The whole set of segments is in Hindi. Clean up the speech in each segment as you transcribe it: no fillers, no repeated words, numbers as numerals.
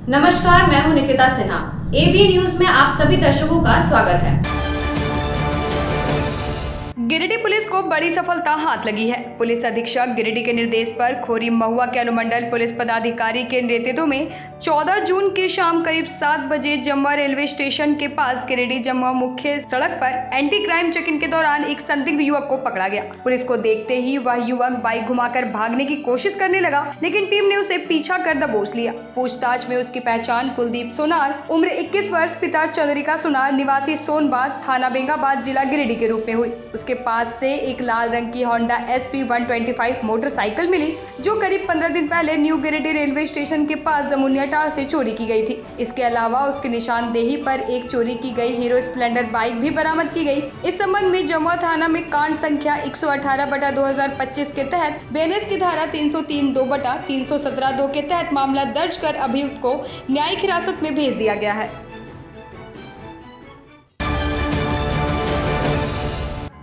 नमस्कार, मैं हूं निकिता सिन्हा। एबी न्यूज में आप सभी दर्शकों का स्वागत है। गिरिडीह पुलिस को बड़ी सफलता हाथ लगी है। पुलिस अधीक्षक गिरिडीह के निर्देश पर खोरी महुआ के अनुमंडल पुलिस पदाधिकारी के नेतृत्व में 14 जून की शाम करीब 7 बजे जमुआ रेलवे स्टेशन के पास गिरिडीह जमुआ मुख्य सड़क पर एंटी क्राइम चेकिंग के दौरान एक संदिग्ध युवक को पकड़ा गया। पुलिस को देखते ही वह युवक बाइक घुमाकर भागने की कोशिश करने लगा, लेकिन टीम ने उसे पीछा कर दबोच लिया। पूछताछ में उसकी पहचान कुलदीप सोनार, उम्र 21 वर्ष, पिता चंद्रिका सोनार, निवासी सोनबाद, थाना बेंगाबाद, जिला गिरिडीह के रूप में हुई। उसके पास से एक लाल रंग की होंडा SP 125 मोटरसाइकिल मिली, जो करीब 15 दिन पहले न्यू गिरिडीह रेलवे स्टेशन के पास जमुनिया टावर से चोरी की गई थी। इसके अलावा उसकी निशानदेही पर एक चोरी की गई हीरो स्प्लेंडर बाइक भी बरामद की गई। इस संबंध में जमुआ थाना में कांड संख्या 118/2025 के तहत BNS की धारा 303(2)/317(2) के तहत मामला दर्ज कर अभियुक्त को न्यायिक हिरासत में भेज दिया गया है।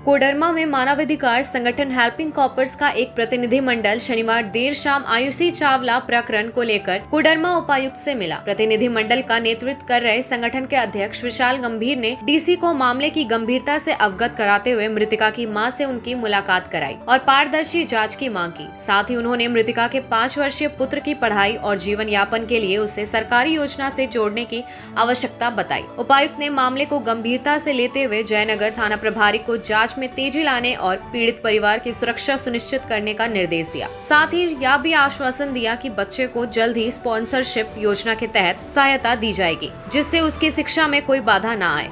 कोडरमा में मानवाधिकार संगठन हेल्पिंग कॉपर्स का एक प्रतिनिधि मंडल शनिवार देर शाम आयुषी चावला प्रकरण को लेकर कोडरमा उपायुक्त से मिला। प्रतिनिधि मंडल का नेतृत्व कर रहे संगठन के अध्यक्ष विशाल गंभीर ने DC को मामले की गंभीरता से अवगत कराते हुए मृतिका की मां से उनकी मुलाकात कराई और पारदर्शी जांच की मांग की। साथ ही उन्होंने मृतिका के 5 वर्षीय पुत्र की पढ़ाई और जीवन यापन के लिए उसे सरकारी योजना से जोड़ने की आवश्यकता बताई। उपायुक्त ने मामले को गंभीरता से लेते हुए जयनगर थाना प्रभारी को जांच में तेजी लाने और पीड़ित परिवार की सुरक्षा सुनिश्चित करने का निर्देश दिया। साथ ही यह भी आश्वासन दिया कि बच्चे को जल्द ही स्पॉन्सरशिप योजना के तहत सहायता दी जाएगी, जिससे उसकी शिक्षा में कोई बाधा न आए।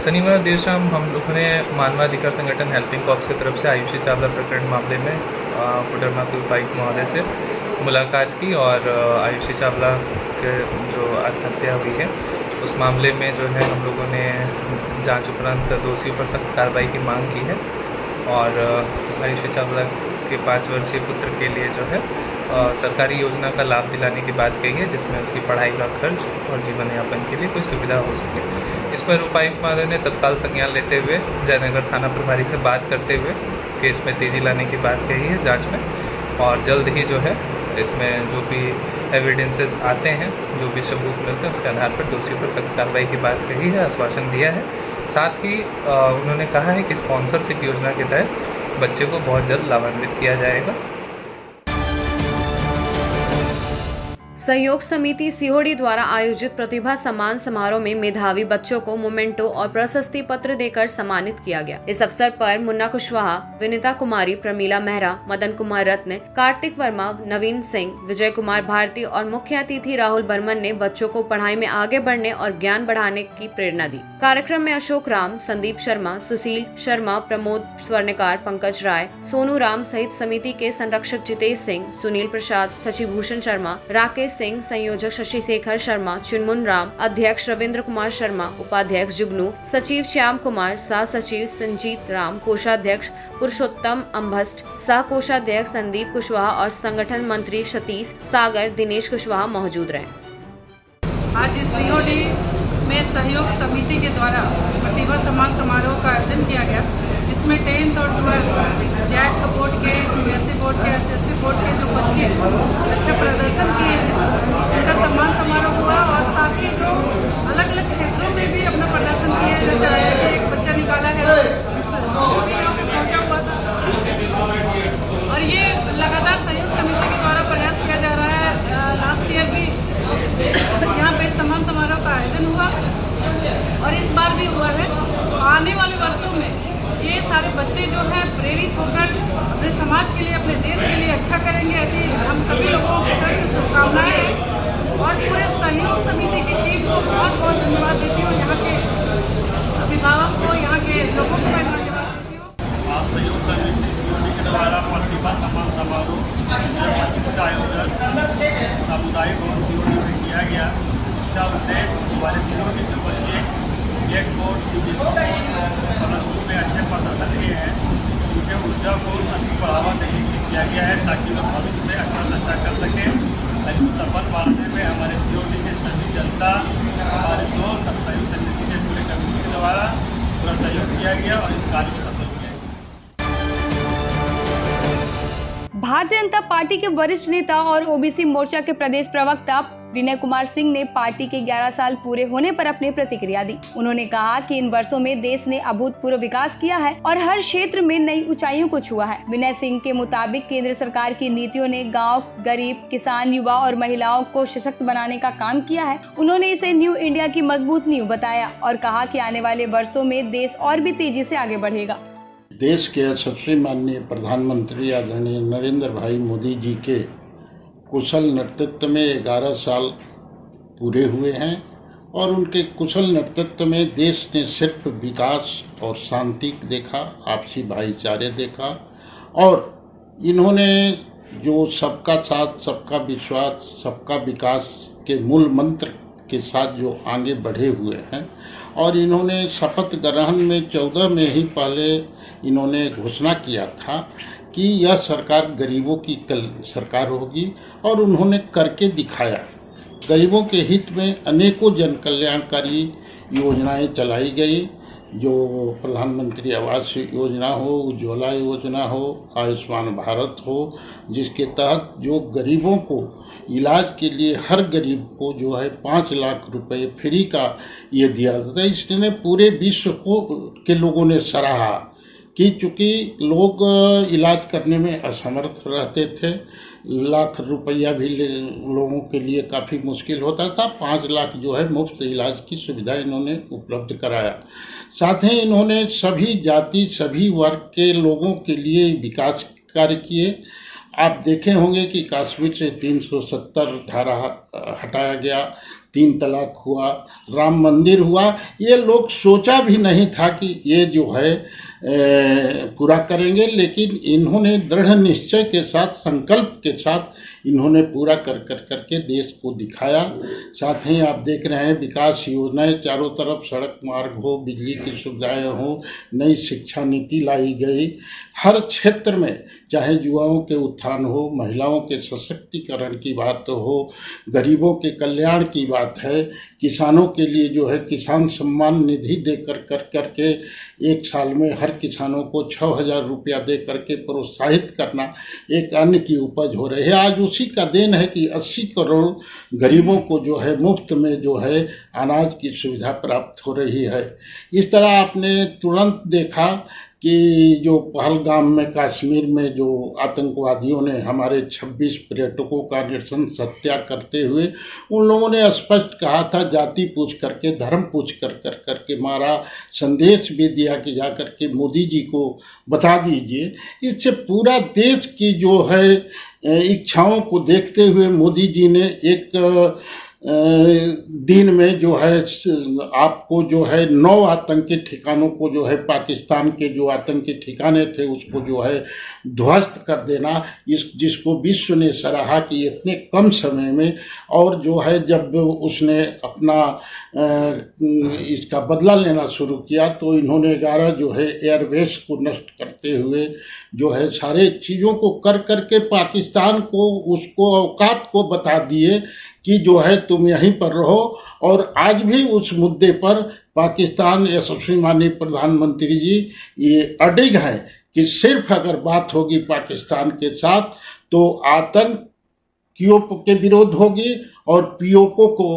शनिवार देर शाम हम लोगों ने मानवाधिकार संगठन हेल्पिंग कॉर्प्स की तरफ से आयुषी चावला प्रकरण मामले में कोडरमा के उपायुक्त महोदय से मुलाकात की और आयुषी चावला के जो आत्महत्या हुई है उस मामले में जो है हम लोगों ने जांच उपरांत दोषियों पर सख्त कार्रवाई की मांग की है और आयुषी चावला के 5 वर्षीय पुत्र के लिए जो है सरकारी योजना का लाभ दिलाने की बात कही है, जिसमें उसकी पढ़ाई का खर्च और जीवन यापन के लिए कोई सुविधा हो सके। इस पर उपायुक्त महोदय ने तत्काल संज्ञान लेते हुए जयनगर थाना प्रभारी से बात करते हुए केस में तेजी लाने की बात कही है जाँच में, और जल्द ही जो है इसमें जो भी एविडेंसेस आते हैं, जो भी सबूत मिलते हैं, उसके आधार पर दोषियों पर सख्त कार्रवाई की बात कही है, आश्वासन दिया है। साथ ही उन्होंने कहा है कि स्पॉन्सरशिप योजना के तहत बच्चे को बहुत जल्द लाभान्वित किया जाएगा। सहयोग समिति सिहोड़ी द्वारा आयोजित प्रतिभा सम्मान समारोह में मेधावी बच्चों को मोमेंटो और प्रशस्ति पत्र देकर सम्मानित किया गया। इस अवसर पर मुन्ना कुशवाहा, विनीता कुमारी, प्रमीला मेहरा, मदन कुमार रत्न, कार्तिक वर्मा, नवीन सिंह, विजय कुमार भारती और मुख्य अतिथि राहुल बर्मन ने बच्चों को पढ़ाई में आगे बढ़ने और ज्ञान बढ़ाने की प्रेरणा दी। कार्यक्रम में अशोक राम, संदीप शर्मा, सुशील शर्मा, प्रमोद स्वर्णकार, पंकज राय, सोनू राम सहित समिति के संरक्षक जितेश सिंह, सुनील प्रसाद, शशिभूषण शर्मा, राकेश सिंह, संयोजक शशि शेखर शर्मा, चुनमुन राम, अध्यक्ष रविंद्र कुमार शर्मा, उपाध्यक्ष जुगनू, सचिव श्याम कुमार, सह सचिव संजीत राम, कोषाध्यक्ष पुरुषोत्तम अम्भस्ट, सह कोषाध्यक्ष संदीप कुशवाहा और संगठन मंत्री सतीश सागर, दिनेश कुशवाहा मौजूद रहे। आज इस सीओडी में सहयोग समिति के द्वारा प्रतिभा सम्मान समारोह का आयोजन किया गया, जिसमें 10th और 12th जैक बोर्ड के, CBSE बोर्ड के, SSC बोर्ड के जो बच्चे अच्छा प्रदर्शन किए हैं उनका सम्मान समारोह हुआ, और साथ ही जो अलग अलग क्षेत्रों में भी अपना प्रदर्शन किया है, जैसे आया कि एक बच्चा निकाला है वो भी यहाँ पर पहुँचा हुआ था। और ये लगातार सहयोग समिति के द्वारा प्रयास किया जा रहा है। लास्ट ईयर भी यहाँ पे सम्मान समारोह का आयोजन हुआ और इस बार भी हुआ है। आने वाले वर्षों में ये सारे बच्चे जो हैं प्रेरित होकर अपने समाज के लिए, अपने देश के लिए अच्छा करेंगे, ऐसी हम सभी लोगों की तरफ से शुभकामनाएं हैं। और पूरे सहयोग समिति की टीम को बहुत बहुत धन्यवाद देती हूँ, यहाँ के अभिभावक को, यहाँ के लोगों को मैं धन्यवाद देती हूँ। आज सहयोग समिति सीओडी के द्वारा प्रतिभा सम्मान समारोह का आयोजन सामुदायिक भवन सीओडी में किया गया। इसका उद्देश्य हमारे सीओडी के बच्चे जैक बोर्ड, CBSE प्लस 2 में अच्छे प्रदर्शन किए हैं, उनके ऊर्जा को अधिक बढ़ावा देने के लिए किया गया है, ताकि वो भविष्य में अच्छा से अच्छा कर सकें। इसको सफल बनाने में हमारे सीओडी के सभी जनता, हमारे दोस्त, सहयोग समिति के पूरे कमेटी के द्वारा पूरा सहयोग किया गया और इस कार्य को सफल किया गया। भारतीय जनता पार्टी के वरिष्ठ नेता और ओबीसी मोर्चा के प्रदेश प्रवक्ता विनय कुमार सिंह ने पार्टी के 11 साल पूरे होने पर अपनी प्रतिक्रिया दी। उन्होंने कहा कि इन वर्षों में देश ने अभूतपूर्व विकास किया है और हर क्षेत्र में नई ऊंचाइयों को छुआ है। विनय सिंह के मुताबिक केंद्र सरकार की नीतियों ने गांव, गरीब, किसान, युवा और महिलाओं को सशक्त बनाने का काम किया है। उन्होंने इसे न्यू इंडिया की मजबूत नींव बताया और कहा कि आने वाले वर्षों में देश और भी तेजी से आगे बढ़ेगा। देश के यशस्वी माननीय प्रधानमंत्री आदरणीय नरेंद्र भाई मोदी जी के कुशल नेतृत्व में 11 साल पूरे हुए हैं और उनके कुशल नेतृत्व में देश ने सिर्फ विकास और शांति देखा, आपसी भाईचारे देखा और इन्होंने जो सबका साथ, सबका विश्वास, सबका विकास के मूल मंत्र के साथ जो आगे बढ़े हुए हैं और इन्होंने शपथ ग्रहण में 14 में ही पहले इन्होंने घोषणा किया था कि यह सरकार गरीबों की सरकार होगी और उन्होंने करके दिखाया। गरीबों के हित में अनेकों जन कल्याणकारी योजनाएं चलाई गई, जो प्रधानमंत्री आवास योजना हो, उज्ज्वला योजना हो, आयुष्मान भारत हो, जिसके तहत जो गरीबों को इलाज के लिए हर गरीब को जो है 5 लाख रुपए फ्री का ये दिया जाता है। इसने पूरे विश्व को के लोगों ने सराहा कि चूँकि लोग इलाज करने में असमर्थ रहते थे, लाख रुपया भी लोगों के लिए काफ़ी मुश्किल होता था। 5 लाख जो है मुफ्त इलाज की सुविधा इन्होंने उपलब्ध कराया। साथ ही इन्होंने सभी जाति, सभी वर्ग के लोगों के लिए विकास कार्य किए। आप देखे होंगे कि कश्मीर से 370 धारा हटाया गया, 3 तलाक हुआ, राम मंदिर हुआ। ये लोग सोचा भी नहीं था कि ये जो है पूरा करेंगे, लेकिन इन्होंने दृढ़ निश्चय के साथ, संकल्प के साथ इन्होंने पूरा करके देश को दिखाया। साथ ही आप देख रहे हैं विकास योजनाएं चारों तरफ, सड़क मार्ग हो, बिजली की सुविधाएं हो, नई शिक्षा नीति लाई गई। हर क्षेत्र में चाहे युवाओं के उत्थान हो, महिलाओं के सशक्तिकरण की बात हो, गरीबों के कल्याण की बात है, किसानों के लिए जो है किसान सम्मान निधि दे करके 1 साल में हर किसानों को 6,000 रुपया दे करके प्रोत्साहित करना, एक अन्न की उपज हो रही है। आज उसी का देन है कि 80 करोड़ गरीबों को जो है मुफ्त में जो है अनाज की सुविधा प्राप्त हो रही है। इस तरह आपने तुरंत देखा कि जो पहलगाम में, कश्मीर में जो आतंकवादियों ने हमारे 26 पर्यटकों का नृशंस हत्या करते हुए उन लोगों ने स्पष्ट कहा था, जाति पूछ करके, धर्म पूछ करके मारा। संदेश भी दिया कि जा करके मोदी जी को बता दीजिए। इससे पूरा देश की जो है इच्छाओं को देखते हुए मोदी जी ने एक दिन में जो है आपको जो है 9 आतंकी ठिकानों को जो है पाकिस्तान के जो आतंकी ठिकाने थे उसको जो है ध्वस्त कर देना, जिसको विश्व ने सराहा कि इतने कम समय में। और जो है जब उसने अपना इसका बदला लेना शुरू किया तो इन्होंने 11 जो है एयरबेस को नष्ट करते हुए जो है सारे चीज़ों को करके पाकिस्तान को, उसको औकात को बता दिए कि जो है तुम यहीं पर रहो। और आज भी उस मुद्दे पर पाकिस्तान, यशस्वी माननीय प्रधानमंत्री जी ये अडिग हैं कि सिर्फ अगर बात होगी पाकिस्तान के साथ तो आतंकियों के विरोध होगी और पीओके को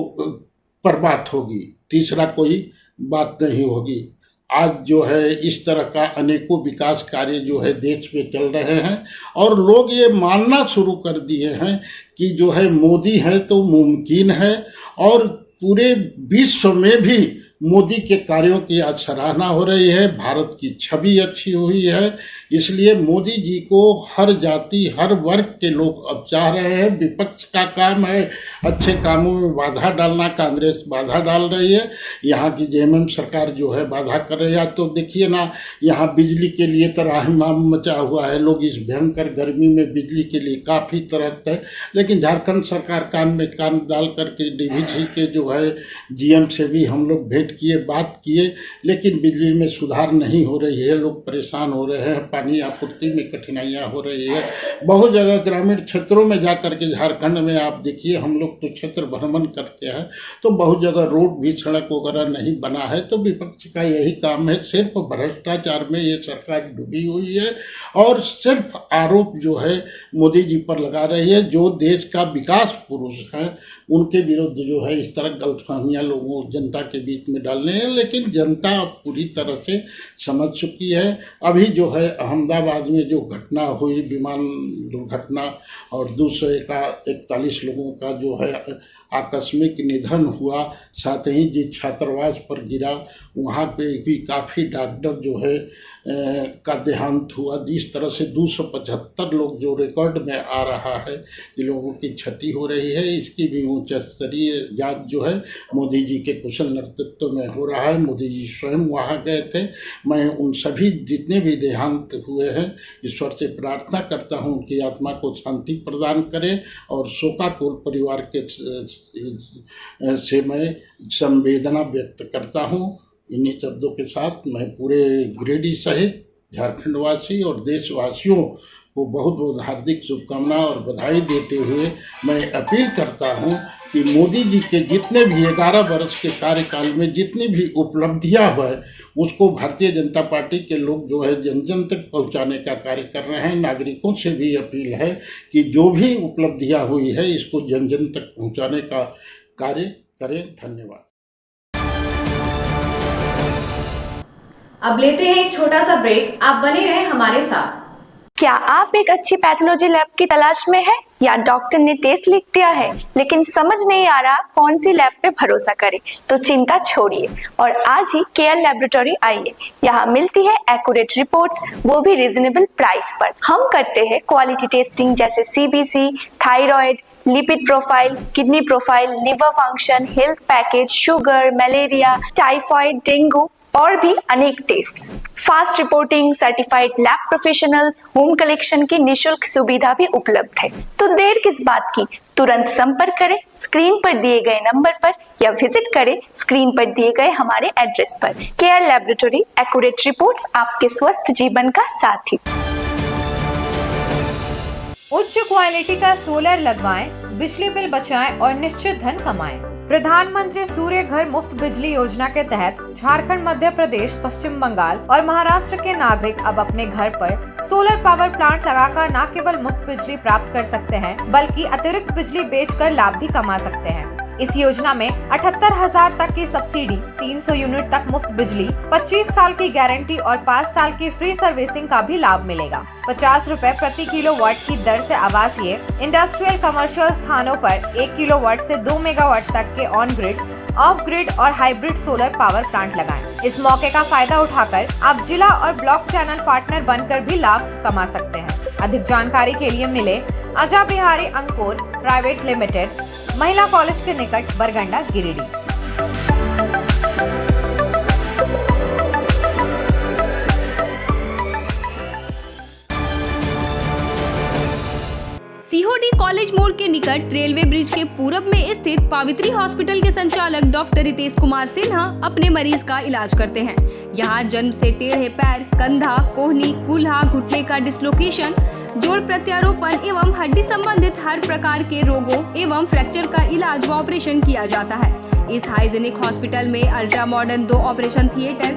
पर बात होगी, तीसरा कोई बात नहीं होगी। आज जो है इस तरह का अनेकों विकास कार्य जो है देश में चल रहे हैं और लोग ये मानना शुरू कर दिए हैं कि जो है मोदी है तो मुमकिन है। और पूरे विश्व में भी मोदी के कार्यों की आज सराहना हो रही है, भारत की छवि अच्छी हुई है। इसलिए मोदी जी को हर जाति, हर वर्ग के लोग अब चाह रहे हैं। विपक्ष का काम है अच्छे कामों में बाधा डालना, कांग्रेस बाधा डाल रही है, यहाँ की जेएमएम सरकार जो है बाधा कर रही है। तो देखिए ना, यहाँ बिजली के लिए त्राहिमाम मचा हुआ है, लोग इस भयंकर गर्मी में बिजली के लिए काफ़ी तरसते हैं, लेकिन झारखंड सरकार कान में कान डाल करके डीवीसी के जो है जीएम से भी हम लोग भेंट भेंट किए, बात किए, लेकिन बिजली में सुधार नहीं हो रही है। लोग परेशान हो रहे हैं, पानी आपूर्ति में कठिनाइयाँ हो रही है। बहुत जगह ग्रामीण क्षेत्रों में जा कर के झारखंड में आप देखिए, हम लोग तो क्षेत्र भ्रमण करते हैं, तो बहुत जगह रोड भी, सड़क वगैरह नहीं बना है। तो विपक्ष का यही काम है, सिर्फ भ्रष्टाचार में ये सरकार डूबी हुई है और सिर्फ आरोप जो है मोदी जी पर लगा रही है। जो देश का विकास पुरुष है उनके विरुद्ध जो है इस तरह गलतफहमियां लोगों जनता के बीच में डालने हैं, लेकिन जनता अब पूरी तरह से समझ चुकी है। अभी जो है अहमदाबाद में जो घटना हुई, विमान दुर्घटना, और 241 लोगों का जो है आकस्मिक निधन हुआ, साथ ही जिस छात्रावास पर गिरा वहाँ पे भी काफ़ी डॉक्टर जो है का देहांत हुआ। जिस तरह से 275 लोग जो रिकॉर्ड में आ रहा है कि लोगों की क्षति हो रही है, इसकी भी उच्च स्तरीय जांच जो है मोदी जी के कुशल नेतृत्व में हो रहा है। मोदी जी स्वयं वहाँ गए थे। मैं उन सभी जितने भी देहांत हुए हैं ईश्वर से प्रार्थना करता हूँ उनकी आत्मा को शांति प्रदान करे, और शोकाकुल परिवार के से मैं संवेदना व्यक्त करता हूँ। इन्हीं शब्दों के साथ मैं पूरे गिरिडीह सहित झारखंडवासी और देशवासियों को बहुत बहुत हार्दिक शुभकामनाएं और बधाई देते हुए मैं अपील करता हूं कि मोदी जी के जितने भी 11 वर्ष के कार्यकाल में जितनी भी उपलब्धियां हुए उसको भारतीय जनता पार्टी के लोग जो है जन जन तक पहुंचाने का कार्य कर रहे हैं। नागरिकों से भी अपील है कि जो भी उपलब्धियां हुई है इसको जन जन तक पहुंचाने का कार्य करें। धन्यवाद। अब लेते हैं एक छोटा सा ब्रेक, आप बने रहें हमारे साथ। क्या आप एक अच्छी पैथोलॉजी लैब की तलाश में हैं या डॉक्टर ने टेस्ट लिख दिया है लेकिन समझ नहीं आ रहा कौन सी लैब पे भरोसा करें? तो चिंता छोड़िए और आज ही केयर लैबोरेटरी आइए। यहाँ मिलती है एक्यूरेट रिपोर्ट्स, वो भी रीजनेबल प्राइस पर। हम करते हैं क्वालिटी टेस्टिंग जैसे CBC, thyroid, lipid profile, kidney profile, liver function, health package, sugar, malaria, typhoid, dengue और भी अनेक tests. Fast reporting, certified lab professionals, home collection की निशुल्क सुविधा भी उपलब्ध है। तो देर किस बात की, तुरंत संपर्क करें स्क्रीन पर दिए गए नंबर पर या विजिट करें स्क्रीन पर दिए गए हमारे एड्रेस पर। केयर लैबोरेटरी, एक्यूरेट रिपोर्ट्स, आपके स्वस्थ जीवन का साथी। उच्च क्वालिटी का सोलर लगवाएं, बिजली बिल बचाएं और निश्चित धन कमाएं। प्रधानमंत्री सूर्य घर मुफ्त बिजली योजना के तहत झारखंड, मध्य प्रदेश, पश्चिम बंगाल और महाराष्ट्र के नागरिक अब अपने घर पर सोलर पावर प्लांट लगाकर न केवल मुफ्त बिजली प्राप्त कर सकते हैं बल्कि अतिरिक्त बिजली बेचकर लाभ भी कमा सकते हैं। इस योजना में 78,000 तक की सब्सिडी, 300 यूनिट तक मुफ्त बिजली, 25 साल की गारंटी और 5 साल की फ्री सर्विसिंग का भी लाभ मिलेगा। 50 रुपए प्रति किलोवाट की दर से आवासीय, इंडस्ट्रियल, कमर्शियल स्थानों पर 1 किलोवाट से 2 मेगावाट तक के ऑन ग्रिड, ऑफ ग्रिड और हाइब्रिड सोलर पावर प्लांट लगाएं। इस मौके का फायदा उठाकर आप जिला और ब्लॉक चैनल पार्टनर बनकर भी लाभ कमा सकते हैं। अधिक जानकारी के लिए मिले अजा बिहारी अंकुर प्राइवेट लिमिटेड, महिला कॉलेज के निकट, बरगंडा, गिरिडीह। सीहोडी कॉलेज मोड़ के निकट रेलवे ब्रिज के पूरब में स्थित पावित्री हॉस्पिटल के संचालक डॉक्टर रितेश कुमार सिन्हा अपने मरीज का इलाज करते हैं। यहाँ जन्म से टेढ़े पैर, कंधा, कोहनी, कूल्हा, घुटने का डिसलोकेशन, जोड़ प्रत्यारोपण एवं हड्डी संबंधित हर प्रकार के रोगों एवं फ्रैक्चर का इलाज व ऑपरेशन किया जाता है। इस हाइजेनिक हॉस्पिटल में ultra modern 2 operation theatre,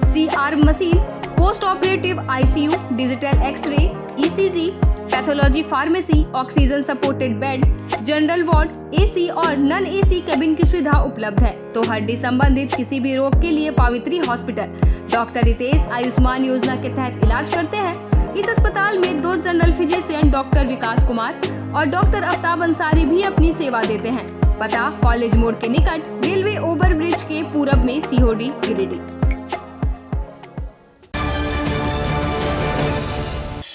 CR machine, post operative ICU, digital x ray, ECG, pathology pharmacy, oxygen supported bed, general ward, AC और नॉन AC केबिन की सुविधा उपलब्ध है। तो हड्डी संबंधित किसी भी रोग के लिए पावित्री हॉस्पिटल डॉक्टर रितेश आयुष्मान योजना के तहत इलाज करते हैं। इस अस्पताल में 2 जनरल फिजिशियन डॉक्टर विकास कुमार और डॉक्टर आफ्ताब अंसारी भी अपनी सेवा देते हैं। पता कॉलेज मोड़ के निकट रेलवे ओवर ब्रिज के पूरब में, सीहोडी, गिरिडीह।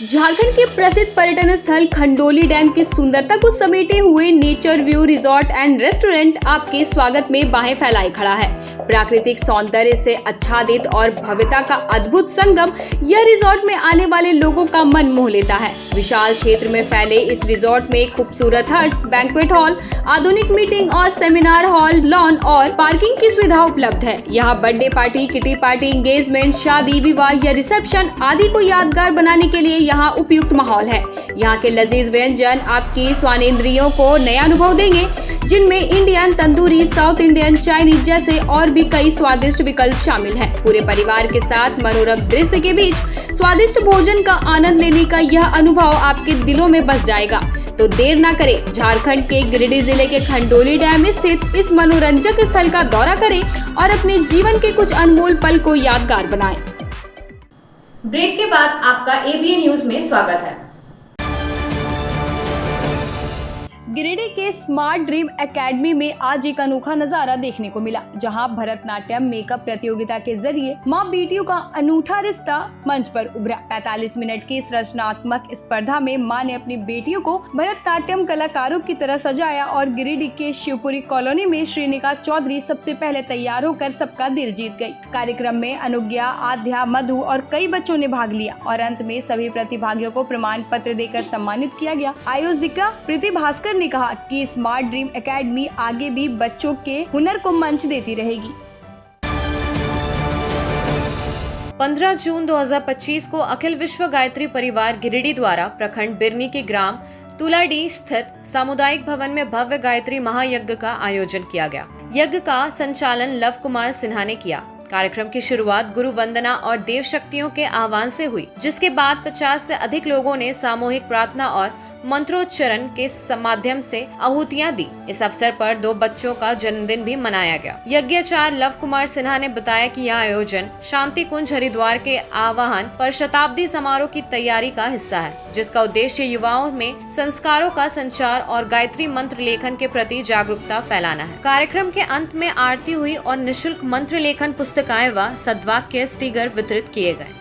झारखंड के प्रसिद्ध पर्यटन स्थल खंडोली डैम की सुंदरता को समेटे हुए nature view resort and restaurant आपके स्वागत में बाहें फैलाए खड़ा है। प्राकृतिक सौंदर्य से आच्छादित और भव्यता का अद्भुत संगम यह रिजॉर्ट में आने वाले लोगों का मन मोह लेता है। विशाल क्षेत्र में फैले इस रिजॉर्ट में खूबसूरत हट्स, बैंक्वेट हॉल, आधुनिक मीटिंग और सेमिनार हॉल, लॉन और पार्किंग की सुविधा उपलब्ध है। यहाँ birthday party, kitty party, engagement, शादी, विवाह या रिसेप्शन आदि को यादगार बनाने के लिए यहाँ उपयुक्त माहौल है। यहाँ के लजीज व्यंजन आपकी स्वानेंद्रियों को नया अनुभव देंगे, जिनमें Indian, tandoori, south Indian, Chinese जैसे और भी कई स्वादिष्ट विकल्प शामिल हैं। पूरे परिवार के साथ मनोरम दृश्य के बीच स्वादिष्ट भोजन का आनंद लेने का यह अनुभव आपके दिलों में बस जाएगा। तो देर ना करें, झारखंड के गिरिडीह जिले के खंडोली डैम स्थित इस मनोरंजक स्थल का दौरा करें और अपने जीवन के कुछ अनमोल पल को यादगार बनाएं। ब्रेक के बाद आपका एबीएन न्यूज में स्वागत है। गिरिडीह के स्मार्ट ड्रीम एकेडमी में आज एक अनोखा नजारा देखने को मिला, जहां भरतनाट्यम मेकअप प्रतियोगिता के जरिए मां बेटियों का अनूठा रिश्ता मंच पर उभरा। 45 मिनट की इस रचनात्मक स्पर्धा में मां ने अपनी बेटियों को भरतनाट्यम कलाकारों की तरह सजाया और गिरिडीह के शिवपुरी कॉलोनी में श्रीनिका चौधरी सबसे पहले तैयार होकर सबका दिल जीत गई। कार्यक्रम में अनुज्ञा, आध्या, मधु और कई बच्चों ने भाग लिया और अंत में सभी प्रतिभागियों को प्रमाण पत्र देकर सम्मानित किया गया। आयोजिका प्रीति भास्कर ने कहा कि स्मार्ट ड्रीम एकेडमी आगे भी बच्चों के हुनर को मंच देती रहेगी। 15 जून 2025 को अखिल विश्व गायत्री परिवार गिरिडीह द्वारा प्रखंड बिरनी के ग्राम तुलाडी स्थित सामुदायिक भवन में भव्य गायत्री महायज्ञ का आयोजन किया गया। यज्ञ का संचालन लव कुमार सिन्हा ने किया। कार्यक्रम की शुरुआत गुरु वंदना और देव शक्तियों के आह्वान से हुई, जिसके बाद 50 से अधिक लोगों ने सामूहिक प्रार्थना और मंत्रोच्चारण के माध्यम से आहुतियां दी। इस अवसर पर 2 बच्चों का जन्मदिन भी मनाया गया। यज्ञाचार्य लव कुमार सिन्हा ने बताया कि यह आयोजन शांति कुंज हरिद्वार के आह्वान पर शताब्दी समारोह की तैयारी का हिस्सा है, जिसका उद्देश्य युवाओं में संस्कारों का संचार और गायत्री मंत्र लेखन के प्रति जागरूकता फैलाना है। कार्यक्रम के अंत में आरती हुई और निःशुल्क मंत्र लेखन पुस्तिकाएं व सद्वाक्य स्टिकर वितरित किए गए।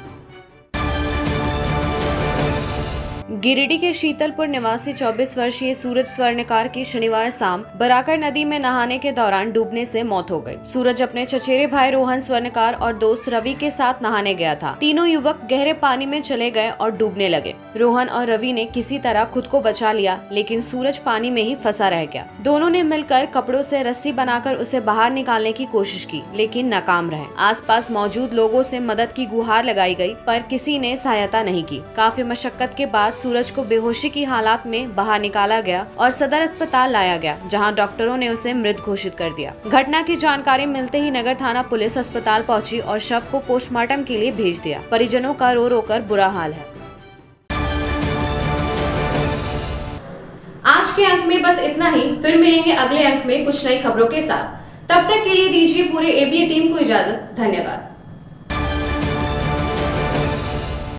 गिरिडीह के शीतलपुर निवासी 24 वर्षीय सूरज स्वर्णकार की शनिवार शाम बराकर नदी में नहाने के दौरान डूबने से मौत हो गई। सूरज अपने चचेरे भाई रोहन स्वर्णकार और दोस्त रवि के साथ नहाने गया था। तीनों युवक गहरे पानी में चले गए और डूबने लगे। रोहन और रवि ने किसी तरह खुद को बचा लिया, लेकिन सूरज पानी में ही फंसा रह गया। दोनों ने मिलकर कपड़ों से रस्सी बनाकर उसे बाहर निकालने की कोशिश की, लेकिन नाकाम रहे। आसपास मौजूद लोगों से मदद की गुहार लगाई गई, पर किसी ने सहायता नहीं की। काफी मशक्कत के बाद सूरज को बेहोशी की हालत में बाहर निकाला गया और सदर अस्पताल लाया गया, जहां डॉक्टरों ने उसे मृत घोषित कर दिया। घटना की जानकारी मिलते ही नगर थाना पुलिस अस्पताल पहुंची और शव को पोस्टमार्टम के लिए भेज दिया। परिजनों का रो रो कर बुरा हाल है। आज के अंक में बस इतना ही। फिर मिलेंगे अगले अंक में कुछ नई खबरों के साथ। तब तक के लिए दीजिए पूरे एबीएन टीम को इजाजत। धन्यवाद।